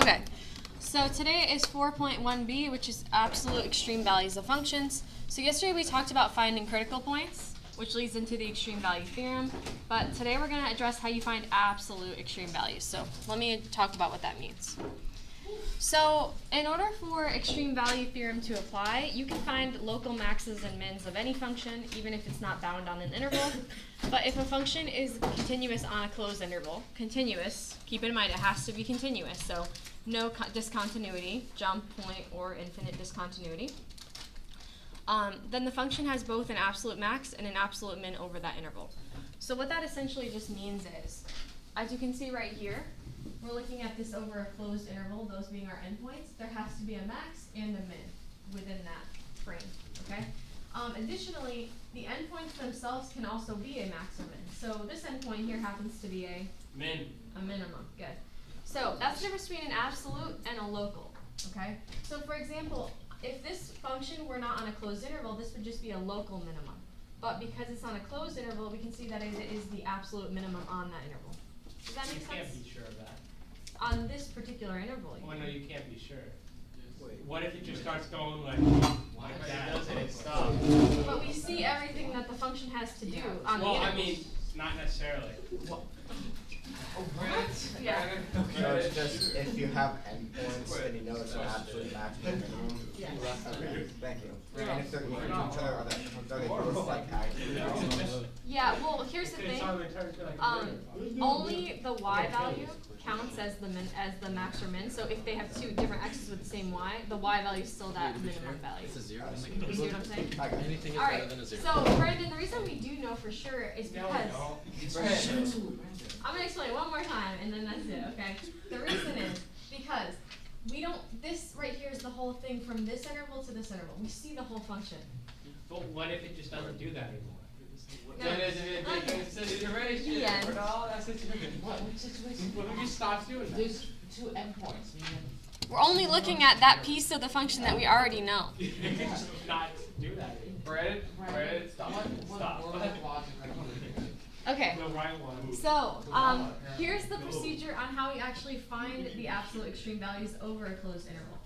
Okay, so today is 4.1b, which is absolute extreme values of functions. So yesterday we talked about finding critical points, which leads into the extreme value theorem. But today we're going to address how you find absolute extreme values. So let me talk about what that means. So in order for extreme value theorem to apply, you can find local maxes and mins of any function, even if it's not bound on an interval. But if a function is continuous on a closed interval, continuous, keep in mind it has to be continuous, so no discontinuity, jump, point, or infinite discontinuity, then the function has both an absolute max and an absolute min over that interval. So what that essentially just means is, as you can see right here, we're looking at this over a closed interval, those being our endpoints. There has to be a max and a min within that frame, okay? Additionally, the endpoints themselves can also be a max or min. So this endpoint here happens to be a minimum, good. So that's the difference between an absolute and a local, okay? So for example, if this function were not on a closed interval, this would just be a local minimum. But because it's on a closed interval, we can see that it is the absolute minimum on that interval. Does that make sense? You can't be sure of that. On this particular interval. Oh, no, you can't be sure. Wait. What if it just starts going like that? And it stops. But we see everything that the function has to do on the Well, intervals. I mean, not necessarily. Yeah. So it's just if you have endpoints, then you know it's an absolute maximum minimum. Yeah. Okay, thank you. And if they're equal to each other, are they both like actually? Yeah, well, here's the thing. Only the y value counts as the max or min. So if they have two different x's with the same y, the y value is still that minimum value. It's a zero. You see what I'm saying? Anything is All better right. than a zero. So Brandon, the reason we do know for sure is No, because I'm gonna explain one more time, and then that's it. Okay. The reason is because we don't. This right here is the whole thing from this interval to this interval. We see the whole function. But what if it just doesn't do that anymore? No. Then it's an iteration. The end. No, that's a situation. What situation? Well, we just stop doing that. There's two endpoints. We're only looking at that piece of the function that we already know. You can just not do that anymore. Brandon, stop. Okay. The right one. So, here's the procedure on how we actually find the absolute extreme values over a closed interval.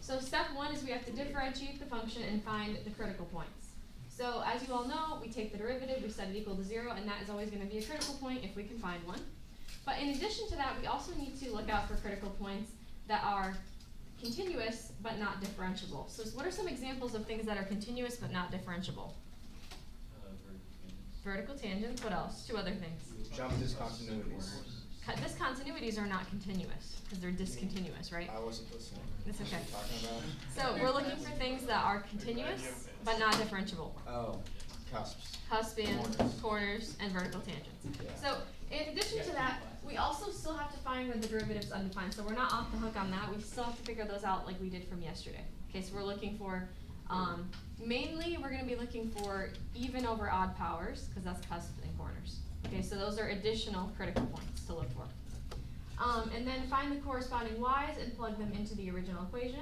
So step one is we have to differentiate the function and find the critical points. So as you all know, we take the derivative, we set it equal to 0, and that is always going to be a critical point if we can find one. But in addition to that, we also need to look out for critical points that are continuous but not differentiable. So what are some examples of things that are continuous but not differentiable? Vertical tangents, what else? Two other things. Jump discontinuities. Discontinuities are not continuous, because they're discontinuous, right? I wasn't listening. That's okay. What are you talking about? So we're looking for things that are continuous, but not differentiable. Oh, cusps. Cuspans, corners, and vertical tangents. Yeah. So in addition to that, we also still have to find where the derivative's undefined. So we're not off the hook on that. We still have to figure those out like we did from yesterday. Okay, so we're looking for, mainly we're going to be looking for even over odd powers, because that's cusps and corners. Okay, so those are additional critical points to look for. And then find the corresponding y's and plug them into the original equation.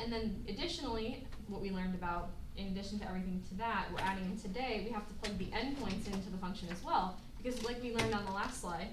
And then additionally, what we learned about, in addition to everything to that, we're adding in today, we have to plug the endpoints into the function as well. Because like we learned on the last slide,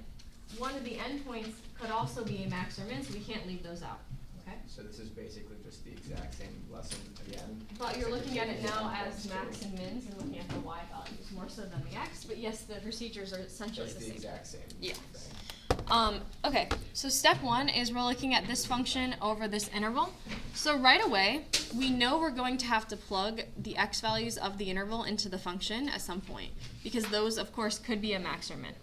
one of the endpoints could also be a max or min, so we can't leave those out. Okay? So this is basically just the exact same lesson again. But you're looking at it now as max and mins and looking at the y values more so than the x. But yes, the procedures are essentially Just the the same. exact same Yeah. thing. Okay, so step one is we're looking at this function over this interval. So right away, we know we're going to have to plug the x values of the interval into the function at some point, because those, of course, could be a max or min.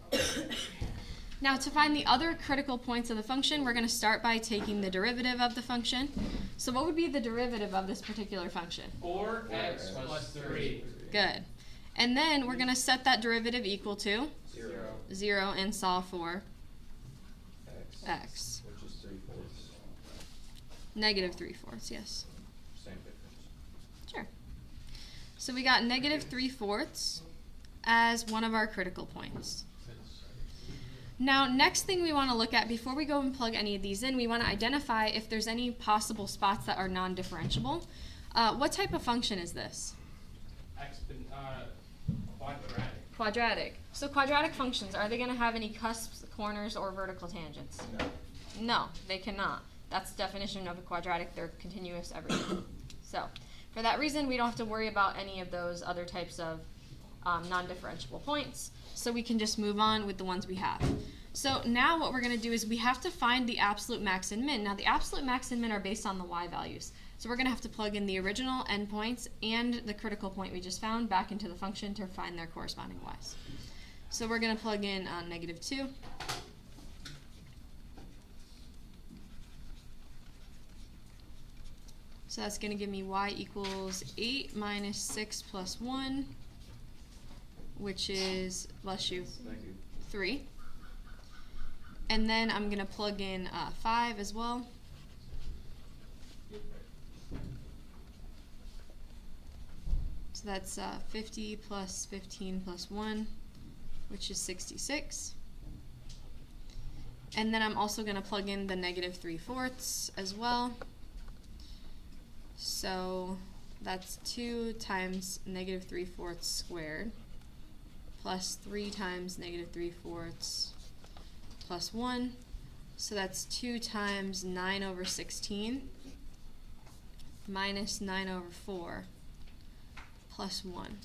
Now, to find the other critical points of the function, we're going to start by taking the derivative of the function. So what would be the derivative of this particular function? 4x plus 3. Good. And then we're going to set that derivative equal to 0 and solve for x. Which is 3/4. Negative 3/4, yes. Same difference. Sure. So we got negative 3/4 as one of our critical points. Now, next thing we want to look at before we go and plug any of these in, we want to identify if there's any possible spots that are non-differentiable. What type of function is this? Quadratic. Quadratic. So quadratic functions, are they going to have any cusps, corners, or vertical tangents? No. No, they cannot. That's the definition of a quadratic. They're continuous everything. So for that reason, we don't have to worry about any of those other types of non-differentiable points. So we can just move on with the ones we have. So now what we're going to do is we have to find the absolute max and min. Now the absolute max and min are based on the y values. So we're going to have to plug in the original endpoints and the critical point we just found back into the function to find their corresponding y's. So we're going to plug in -2. So that's going to give me y equals 8 minus 6 plus 1, which is, bless you, 3. And then I'm going to plug in 5 as well. So that's 50 plus 15 plus 1, which is 66. And then I'm also going to plug in the -3/4 as well. So that's 2 times -3/4 squared plus 3 times -3/4 plus 1. So that's 2 times 9/16 minus 9/4 plus 1.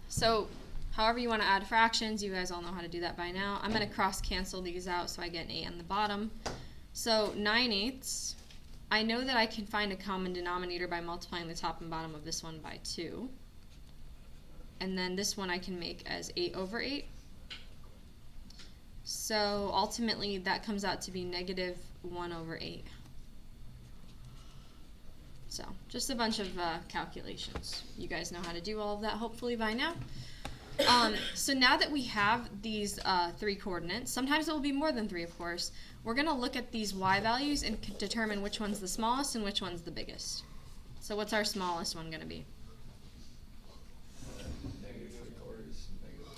So however you want to add fractions, you guys all know how to do that by now. I'm going to cross cancel these out so I get an 8 on the bottom. So 9/8. I know that I can find a common denominator by multiplying the top and bottom of this one by 2. And then this one I can make as 8/8. So ultimately that comes out to be -1/8. So just a bunch of calculations. You guys know how to do all of that hopefully by now. So now that we have these 3 coordinates, sometimes it will be more than 3 of course, we're going to look at these y values and determine which one's the smallest and which one's the biggest. So what's our smallest one going to be?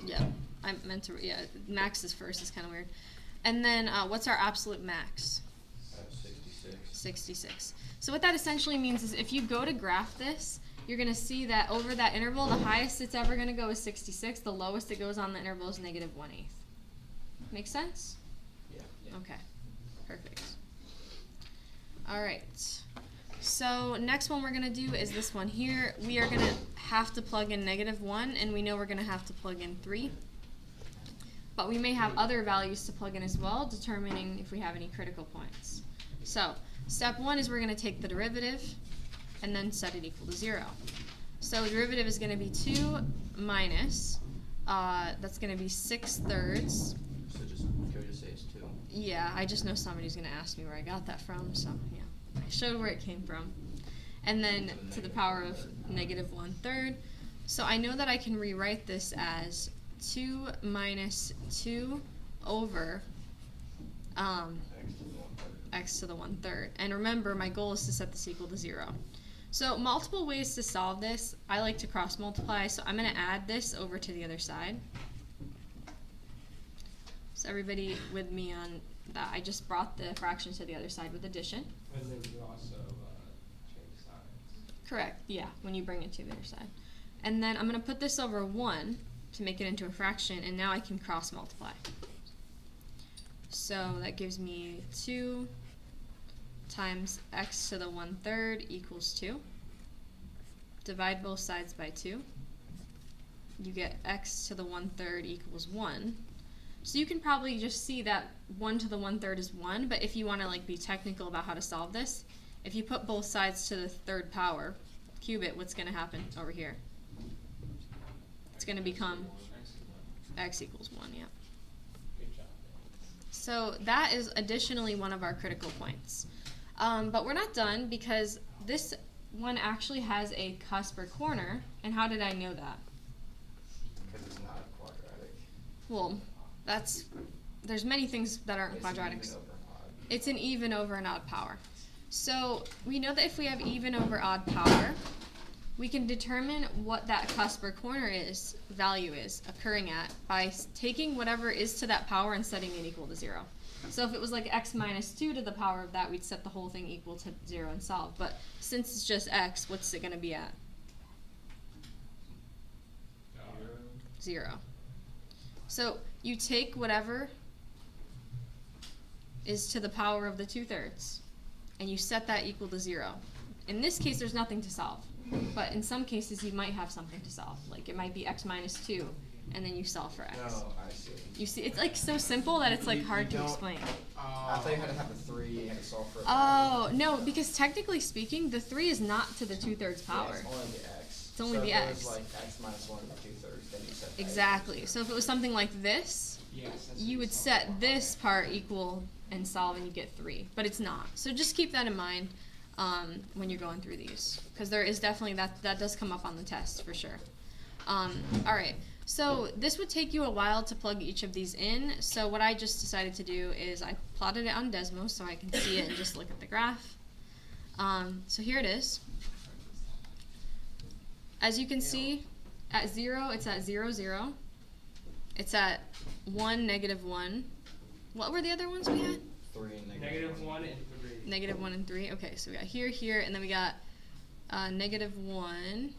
Yeah, I meant to, yeah, max is first, is kind of weird. And then what's our absolute max? 66. So what that essentially means is if you go to graph this, you're going to see that over that interval, the highest it's ever going to go is 66. The lowest it goes on the interval is -1/8. Make sense? Yeah. Okay, perfect. All right. So next one we're going to do is this one here. We are going to have to plug in -1, and we know we're going to have to plug in 3. But we may have other values to plug in as well, determining if we have any critical points. So step 1 is we're going to take the derivative and then set it equal to 0. So derivative is going to be 2 minus, that's going to be 6/3. So can we just say it's 2? Yeah, I just know somebody's going to ask me where I got that from, so yeah. I showed where it came from. And then to the power of -1/3. So I know that I can rewrite this as 2 minus 2 over x to the 1/3. And remember, my goal is to set this equal to 0. So multiple ways to solve this. I like to cross multiply, so I'm going to add this over to the other side. So everybody with me on that? I just brought the fraction to the other side with addition. And then you also change signs. Correct, yeah, when you bring it to the other side. And then I'm going to put this over 1 to make it into a fraction, and now I can cross multiply. So that gives me 2 times x to the 1/3 equals 2. Divide both sides by 2. You get x to the 1/3 equals 1. So you can probably just see that 1 to the 1/3 is 1, but if you want to like be technical about how to solve this, if you put both sides to the 3rd power, cube it, what's going to happen over here? It's going to become x equals 1, yeah. Good job. So that is additionally one of our critical points. But we're not done because this one actually has a cusp or corner. And how did I know that? Because it's not a quadratic. Well, there's many things that aren't It's an quadratics. even over odd. It's an even over an odd power. So we know that if we have even over odd power, we can determine what that cusp or corner value is occurring at by taking whatever is to that power and setting it equal to 0. So if it was like x minus 2 to the power of that, we'd set the whole thing equal to 0 and solve. But since it's just x, what's it going to be at? 0. So you take whatever is to the power of the 2/3, and you set that equal to 0. In this case, there's nothing to solve, but in some cases, you might have something to solve. Like it might be x minus 2, and then you solve for x. No, I see. You see, it's like so simple that it's like hard to don't- explain. I thought you had to have the 3, you had to solve for it. Oh, no, because technically speaking, the 3 is not to the 2/3 Yeah, power. it's only the x. It's only so the if it x. was like x minus 1 to the 2/3, then you set that. Exactly. So if it was something like this, Yes. you would set this part equal and solve and you get 3, but it's not. So just keep that in mind when you're going through these, because there is definitely that does come up on the test for sure. All right. So this would take you a while to plug each of these in. So what I just decided to do is I plotted it on Desmos so I can see it and just look at the graph. So here it is. As you can see, at 0, it's at 0, 0. It's at 1, -1. What were the other ones we had? 3 and Negative 1 and 3. -1 and 3. Okay, so we got here, here, and then we got -1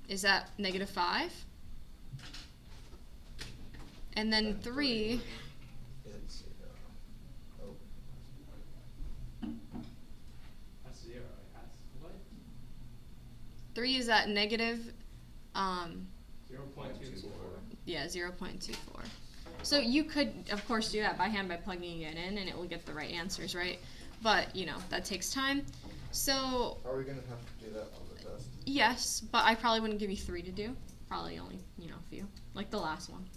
is at -5. And then 3, Is it 0? Oh. That's 0. That's what? 3 is at negative, 0.24. yeah, 0.24. So you could, of course, do that by hand by plugging it in, and it will get the right answers, right? But, you know, that takes time. So, Are we going to have to do that on the test? yes, but I probably wouldn't give you 3 to do. Probably only, you know, a few. Like the last one.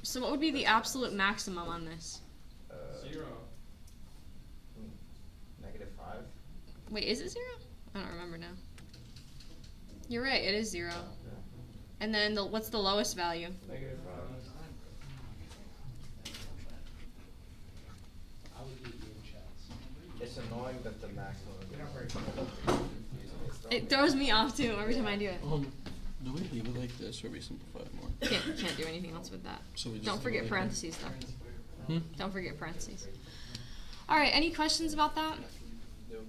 So what would be the absolute maximum on this? 0. -5? Wait, is it 0? I don't remember now. You're right, it is 0. Yeah. And then what's the lowest value? -5. I would do game chats. It's annoying that the maximum is You're not very It throws me off too every time I do it. Do we leave it like this or we simplify it more? Can't do anything else with that. So we just Don't leave forget it like parentheses though. Hmm? Don't forget parentheses. All right, any questions about that? Nope.